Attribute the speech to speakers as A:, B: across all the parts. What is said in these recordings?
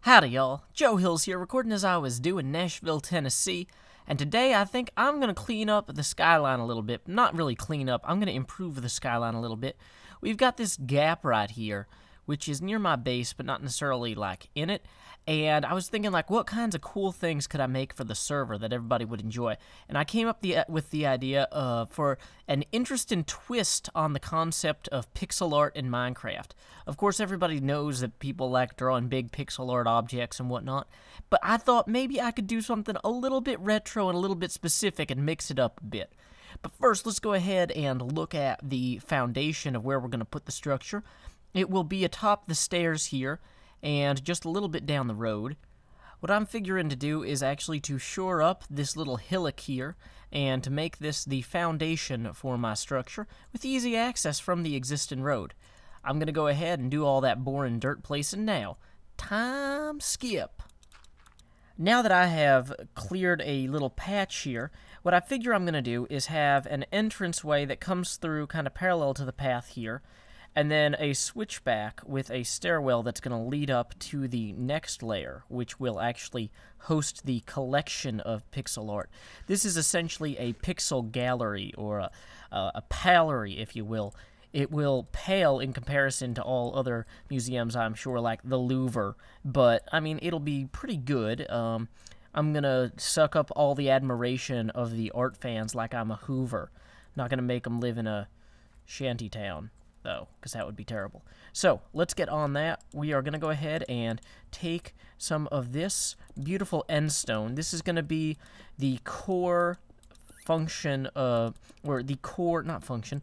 A: Howdy y'all, Joe Hills here, recording as I was due in Nashville, Tennessee, and today I think I'm going to clean up the skyline a little bit. Not really clean up, I'm going to improve the skyline a little bit. We've got this gap right here, which is near my base, but not necessarily, like, in it, and I was thinking, like, what kinds of cool things could I make for the server that everybody would enjoy? And I came up with the idea for an interesting twist on the concept of pixel art in Minecraft. Of course, everybody knows that people like drawing big pixel art objects and whatnot, but I thought maybe I could do something a little bit retro and a little bit specific and mix it up a bit. But first, let's go ahead and look at the foundation of where we're going to put the structure. It will be atop the stairs here, and just a little bit down the road. What I'm figuring to do is actually to shore up this little hillock here, and to make this the foundation for my structure, with easy access from the existing road. I'm going to go ahead and do all that boring dirt placing now. Time skip. Now that I have cleared a little patch here, what I figure I'm going to do is have an entranceway that comes through kind of parallel to the path here, and then a switchback with a stairwell that's going to lead up to the next layer, which will actually host the collection of pixel art. This is essentially a pixel gallery, or a pallery, if you will. It will pale in comparison to all other museums, I'm sure, like the Louvre, but, I mean, it'll be pretty good. I'm going to suck up all the admiration of the art fans like I'm a Hoover. Not going to make them live in a shanty town, though, because that would be terrible. So, let's get on that. We are going to go ahead and take some of this beautiful end stone. This is going to be the core function of, or the core, not function,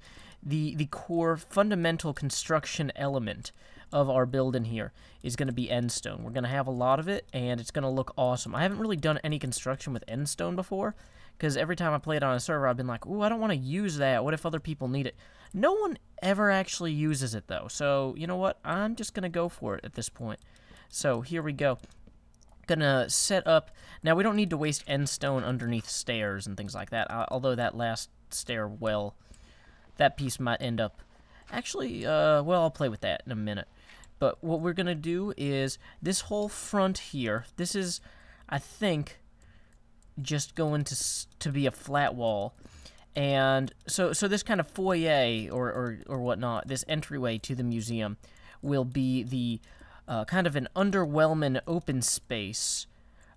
A: the core fundamental construction element of our building here is going to be end stone. We're going to have a lot of it, and it's going to look awesome. I haven't really done any construction with end stone before, because every time I play it on a server, I've been like, ooh, I don't want to use that. What if other people need it? No one ever actually uses it, though. So, you know what? I'm just going to go for it at this point. So, here we go. Gonna set up... Now, we don't need to waste end stone underneath stairs and things like that, although that last stairwell, that piece might end up... Actually, well, I'll play with that in a minute. But what we're gonna do is, this whole front here, this is, I think, just going to be a flat wall. And so this kind of foyer or whatnot, this entryway to the museum, will be the kind of an underwhelming open space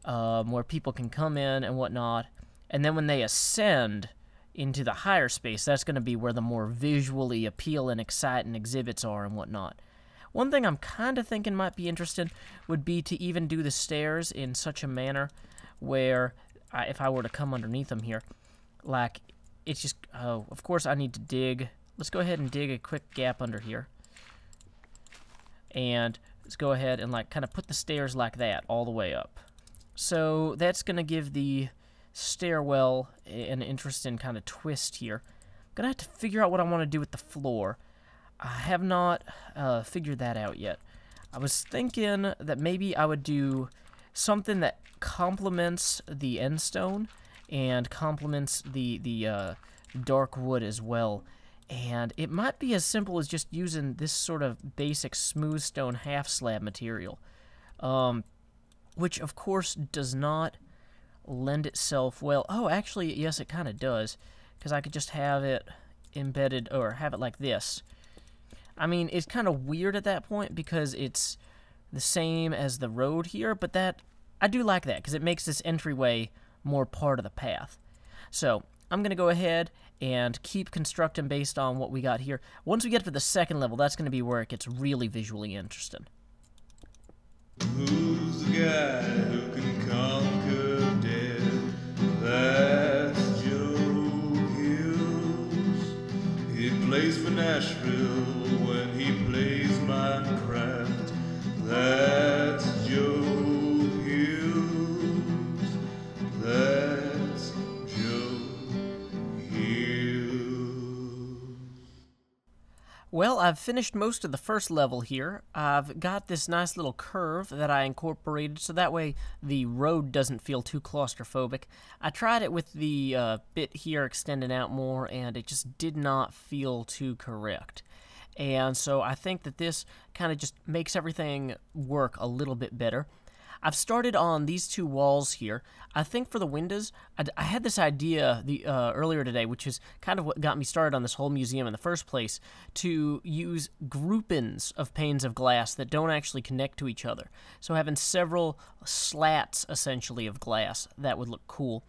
A: where people can come in and whatnot. And then when they ascend into the higher space, that's going to be where the more visually appealing, exciting exhibits are and whatnot. One thing I'm kind of thinking might be interesting would be to even do the stairs in such a manner where, if I were to come underneath them here, like... It's just, oh, of course I need to dig. Let's go ahead and dig a quick gap under here. And let's go ahead and, like, kind of put the stairs like that all the way up. So that's going to give the stairwell an interesting kind of twist here. I'm going to have to figure out what I want to do with the floor. I have not figured that out yet. I was thinking that maybe I would do something that complements the end stone and complements the dark wood as well. And it might be as simple as just using this sort of basic smooth stone half slab material, which of course does not lend itself well. Oh, actually, yes, it kind of does, because I could just have it embedded, or have it like this. I mean, it's kind of weird at that point because it's the same as the road here, but that I do like that because it makes this entryway more part of the path. So I'm going to go ahead and keep constructing based on what we got here. Once we get to the second level, that's going to be where it gets really visually interesting.
B: Who's the guy who can conquer death? That's Joe Hills. He plays for Nashville when he plays Minecraft. That's Joe Hills. That's Joe Hills.
A: Well, I've finished most of the first level here. I've got this nice little curve that I incorporated so that way the road doesn't feel too claustrophobic. I tried it with the bit here extending out more, and it just did not feel too correct. And so I think that this kind of just makes everything work a little bit better. I've started on these two walls here. I think for the windows, I had this idea earlier today, which is kind of what got me started on this whole museum in the first place, to use groupings of panes of glass that don't actually connect to each other. So having several slats, essentially, of glass, that would look cool.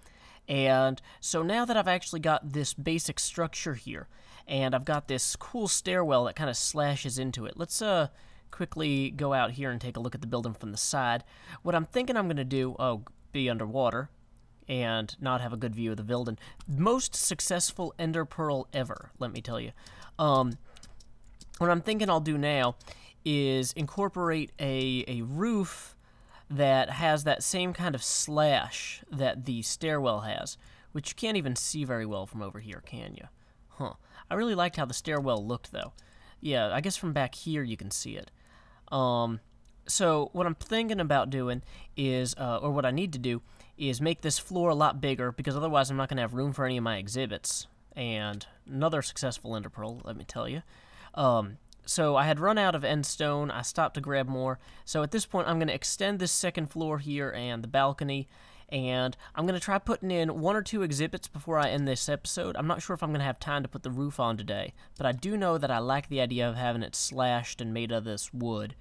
A: And so now that I've actually got this basic structure here, and I've got this cool stairwell that kind of slashes into it, let's quickly go out here and take a look at the building from the side. What I'm thinking I'm going to do, be underwater and not have a good view of the building. Most successful ender pearl ever, let me tell you. What I'm thinking I'll do now is incorporate a roof that has that same kind of slash that the stairwell has, which you can't even see very well from over here, can you? Huh. I really liked how the stairwell looked, though. Yeah, I guess from back here you can see it. So what I'm thinking about doing is, or what I need to do, is make this floor a lot bigger, because otherwise I'm not going to have room for any of my exhibits. And another successful ender pearl, let me tell you. So I had run out of end stone. I stopped to grab more. So at this point I'm going to extend this second floor here and the balcony, and I'm going to try putting in 1 or 2 exhibits before I end this episode. I'm not sure if I'm going to have time to put the roof on today, but I do know that I like the idea of having it slashed and made of this wood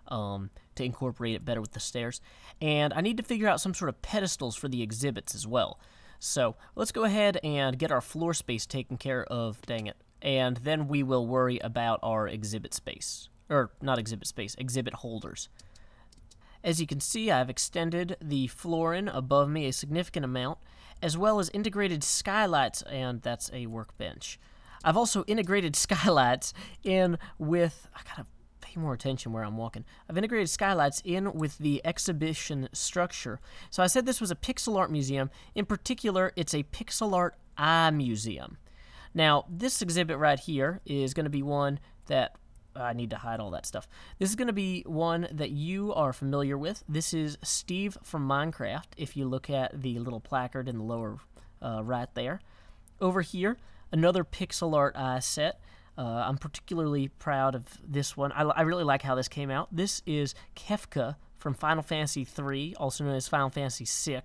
A: to incorporate it better with the stairs. And I need to figure out some sort of pedestals for the exhibits as well. So let's go ahead and get our floor space taken care of, dang it, and then we will worry about our exhibit space. Or, not exhibit space, exhibit holders. As you can see, I've extended the flooring above me a significant amount, as well as integrated skylights, and that's a workbench. I've also integrated skylights in with... I gotta pay more attention where I'm walking. I've integrated skylights in with the exhibition structure. So I said this was a pixel art museum. In particular, it's a pixel art eye museum. Now, this exhibit right here is going to be one that... I need to hide all that stuff. This is going to be one that you are familiar with. This is Steve from Minecraft, if you look at the little placard in the lower right there. Over here, another pixel art eye set. I'm particularly proud of this one. I really like how this came out. This is Kefka from Final Fantasy III, also known as Final Fantasy VI.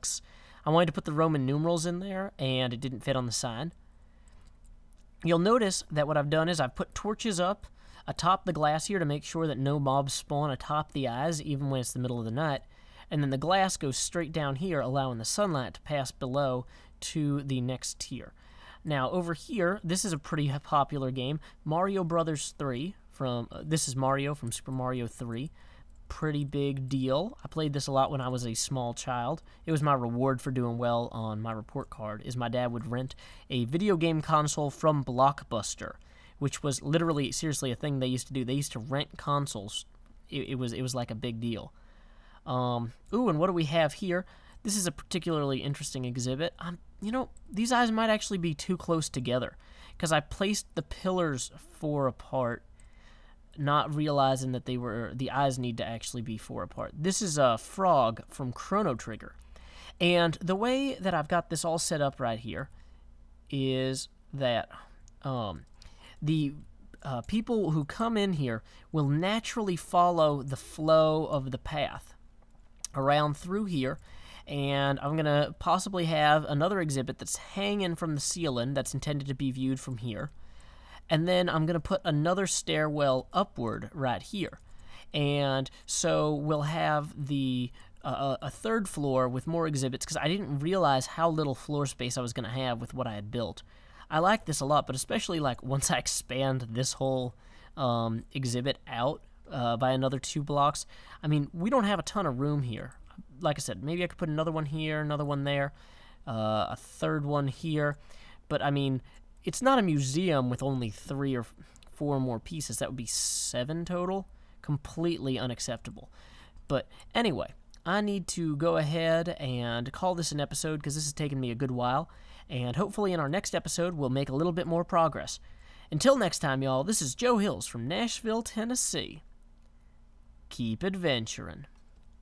A: I wanted to put the Roman numerals in there, and it didn't fit on the side. You'll notice that what I've done is I've put torches up atop the glass here to make sure that no mobs spawn atop the eyes, even when it's the middle of the night. And then the glass goes straight down here, allowing the sunlight to pass below to the next tier. Now, over here, this is a pretty popular game, Mario Brothers 3. This is Mario from Super Mario 3. Pretty big deal. I played this a lot when I was a small child. It was my reward for doing well on my report card, is my dad would rent a video game console from Blockbuster, which was literally, seriously, a thing they used to do. They used to rent consoles. It was like a big deal. Ooh, and what do we have here? This is a particularly interesting exhibit. You know, these eyes might actually be too close together, because I placed the pillars 4 apart, not realizing that the eyes need to actually be 4 apart. This is a frog from Chrono Trigger. And the way that I've got this all set up right here is that the people who come in here will naturally follow the flow of the path around through here, and I'm going to possibly have another exhibit that's hanging from the ceiling that's intended to be viewed from here, and then I'm going to put another stairwell upward right here. And so we'll have the a third floor with more exhibits, because I didn't realize how little floor space I was going to have with what I had built. I like this a lot, but especially like once I expand this whole exhibit out by another 2 blocks. I mean, we don't have a ton of room here. Like I said, maybe I could put another one here, another one there, a third one here. But I mean, it's not a museum with only 3 or 4 more pieces. That would be 7 total. Completely unacceptable. But anyway, I need to go ahead and call this an episode, because this has taken me a good while. And hopefully in our next episode, we'll make a little bit more progress. Until next time, y'all, this is Joe Hills from Nashville, Tennessee. Keep adventuring.